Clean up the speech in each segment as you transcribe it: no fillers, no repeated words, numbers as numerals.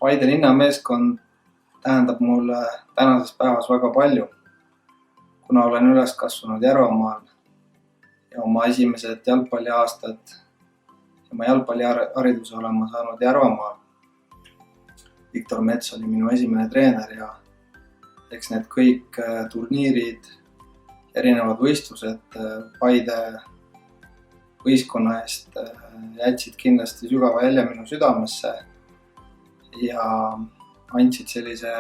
Paide linnameeskond tähendab mulle tänases päevas väga palju, kuna olen üles kasvanud Järvamaal ja oma esimesed jalgpalliaastad ja oma jalgpallihariduse olen ma saanud Järvamaal. Viktor Mets oli minu esimene treener ja eks need kõik turniirid, erinevad võistlused Paide võistkonna eest jätsid kindlasti sügava jälje minu südamesse ja andsid sellise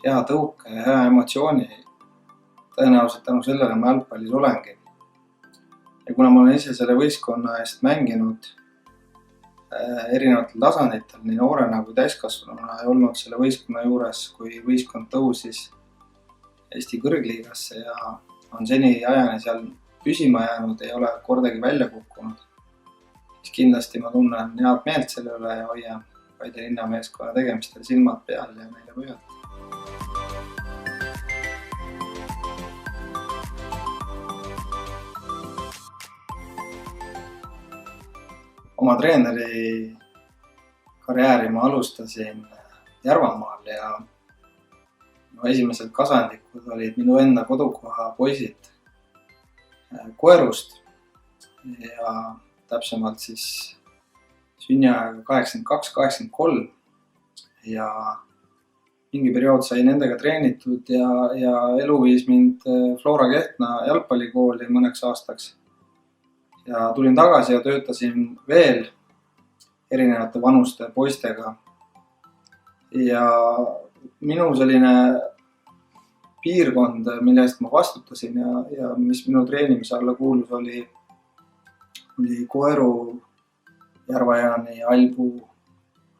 hea tõuke ja hea emotsiooni. Tõenäoliselt tänu sellele ma jalgpallis olengi. Ja kuna ma olen ise selle võistkonna eest mänginud erinevatel tasanditel, nii noorena kui täiskasvanuna ja olnud selle võistkonna juures, kui võistkond tõusis Eesti kõrgliigasse ja on seni ajani seal püsima jäänud, ei ole kordagi välja kukkunud, siis kindlasti ma tunnen head meelt selle üle ja hoian Paide linnameeskonna tegemistel silmad peal ja neile pöialt. Oma treeneri karjääri ma alustasin Järvamaal ja esimesed kasandikud olid minu enda kodukoha poisid Koerust ja täpsemalt siis sünniajaga 82-83 ja mingi periood sai nendega treenitud ja elu viis mind Flora Kehtna jalgpallikooli mõneks aastaks. Ja tulin tagasi ja töötasin veel erinevate vanuste poistega. Ja minu selline piirkond, mille eest ma vastutasin ja mis minu treenimise alla kuulus, oli Koeru, Järvajaani, Albu,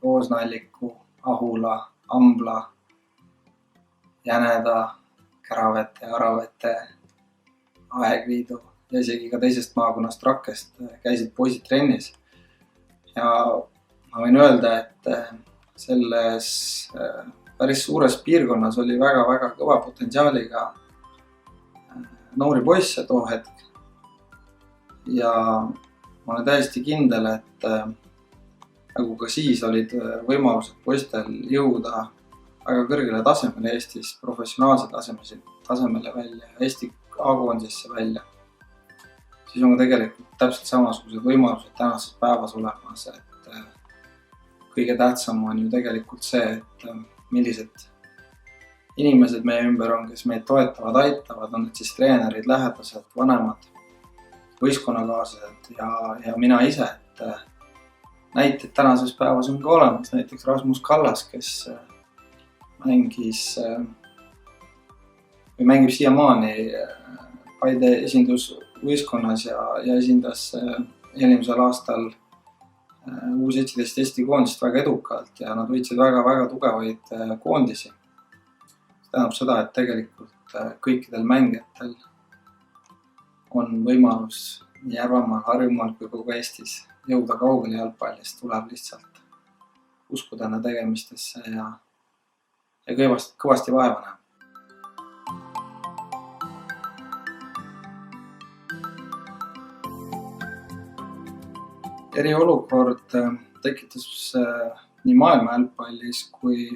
Roosnalliku, Ahula, Ambla, Jäneda, Käravete, Aravete, Aegviidu ja isegi ka teisest maakonnast Rakest käisid poisid trennis. Ja ma võin öelda, et selles päris suures piirkonnas oli väga kõva potentsiaaliga noori poisse too hetk. Ja ma olen täiesti kindel, et nagu ka siis olid võimalused poistel jõuda väga kõrgele tasemele Eestis, professionaalse tasemele välja, Eesti A-koondisse välja, siis on ka tegelikult täpselt samasugused võimalused tänases päevas olemas, et kõige tähtsam on ju tegelikult see, et millised inimesed meie ümber on, kes meid toetavad, aitavad, on need siis treenerid, lähedased, vanemad, võistkonnakaaslased ja mina ise, et näiteid tänases päevas on ka olemas, näiteks Rasmus Kallas, kes mängib siiamaani Paide esindusvõistkonnas ja esindas eelmisel aastal U17 Eesti koondist väga edukalt ja nad võitsid väga tugevaid koondisi. See tähendab seda, et tegelikult kõikidel mängijatel on võimalus nii Järvamaal, Harjumaal kui kogu Eestis jõuda kaugele jalgpallist, tuleb lihtsalt uskuda enda tegemistesse ja kõvasti vaeva näha. Eriolukord tekitas nii maailma jalgpallis kui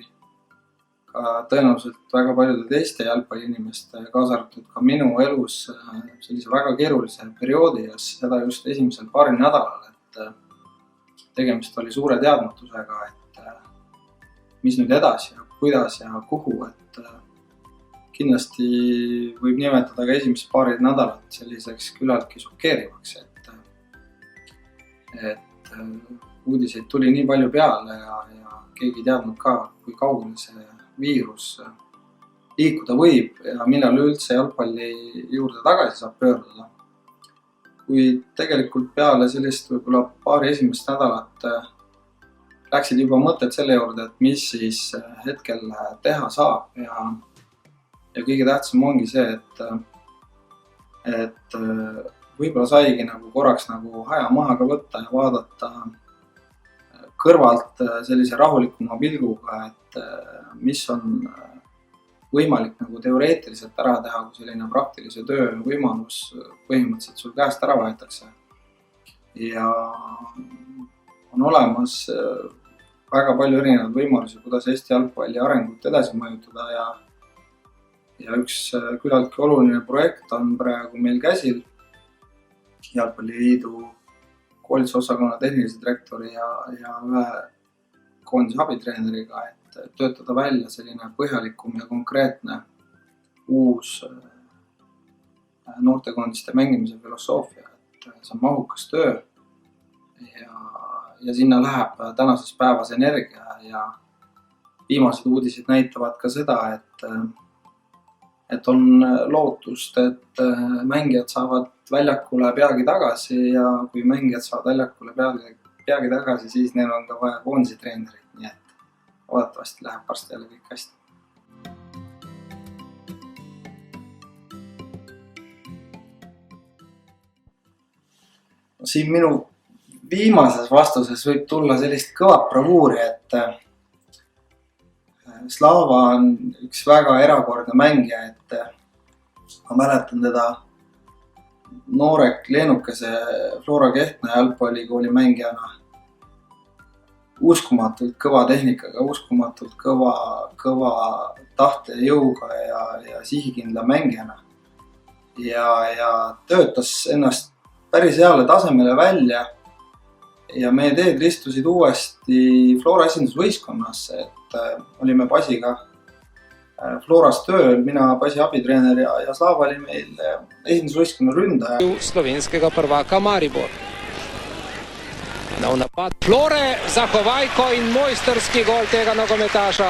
ka tõenäoliselt väga paljude teiste jalgpalliinimeste, kaasa arvatud ka minu elus sellise väga keerulise perioodi ja seda just esimesel paaril nädalal, et tegemist oli suure teadmatusega, et mis nüüd edasi ja kuidas ja kuhu, et kindlasti võib nimetada ka esimesed paarid nädalat selliseks küllaltki šokeerivaks, et uudiseid tuli nii palju peale ja keegi ei teadnud ka, kui kaugele see viirus liikuda võib ja millal üldse jalgpalli juurde tagasi saab pöörduda. Kuid tegelikult peale sellist võib-olla paari esimest nädalat läksid juba mõtted selle juurde, et mis siis hetkel teha saab ja kõige tähtsam ongi see, et võib-olla saigi nagu korraks nagu aja maha ka võtta ja vaadata kõrvalt sellise rahulikuma pilguga, et mis on võimalik nagu teoreetiliselt ära teha, kui selline praktilise töö võimalus põhimõtteliselt sul käest ära võetakse. Ja on olemas väga palju erinevaid võimalusi, kuidas Eesti jalgpalli arengut edasi mõjutada ja üks küllaltki oluline projekt on praegu meil käsil Jalgpalliliidu koolitusosakonna tehnilise direktori ja ühe koondise abitreeneriga, et töötada välja selline põhjalikum ja konkreetne uus noortekoondiste mängimise filosoofia, et see on mahukas töö ja sinna läheb tänases päevas energia ja viimased uudised näitavad ka seda, et on lootust, et mängijad saavad väljakule peagi tagasi ja kui mängijad saavad väljakule peagi tagasi, siis neil on ka vaja koondise treenerit, nii et loodetavasti läheb varsti jälle kõik hästi. Siin minu viimases vastuses võib tulla sellist kõvat bravuuri, et Slava on üks väga erakordne mängija, et ma mäletan teda noore leenukese Flora Kehtna jalgpallikooli mängijana uskumatult kõva tehnikaga, uskumatult kõva tahte jõuga ja sihikindla mängijana ja töötas ennast päris heale tasemele välja ja meie teed ristusid uuesti Flora esindusvõistkonnasse, et olime Pasiga Floras tööl, mina Pasi abitreener ja Slava oli meil esindusvõistkonna ründaja. Slovenskega prvaka Maribor. Napad Flore, Zahovajko in mojsterski gol tega nogometaša.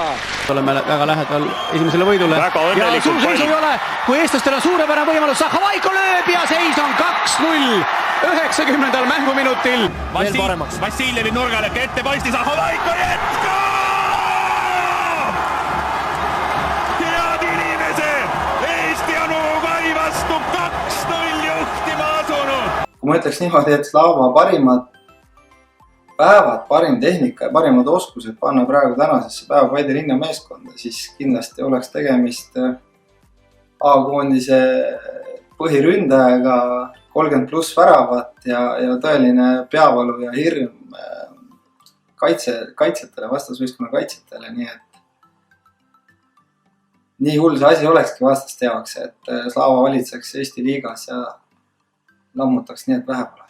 Oleme väga lähedal esimesele võidule. Ja suur seisu ei ole, kui eestlastel on suurepärane võimalus. Zahovajko lööb ja seis on 2-0 90. mänguminutil. Vassiljevi nurgale ette paisti, Zahovajko jätkab! Head inimesed, Eesti on Uruguay vastu 2-0 juhtima asunud. Kui ma ütleks niimoodi, et Slava parimad päevad, parim tehnika ja parimad oskused panna praegu tänasesse päeva Paide linna meeskonda, siis kindlasti oleks tegemist A-koondise põhiründajaga, 30+ väravat ja tõeline peavalu ja hirm kaitsjatele, vastasvõistkonna kaitsjatele, nii et nii hull see asi olekski vastast jaoks, et Slava valitseks Eesti liigas ja lammutaks nii, et vähe pole.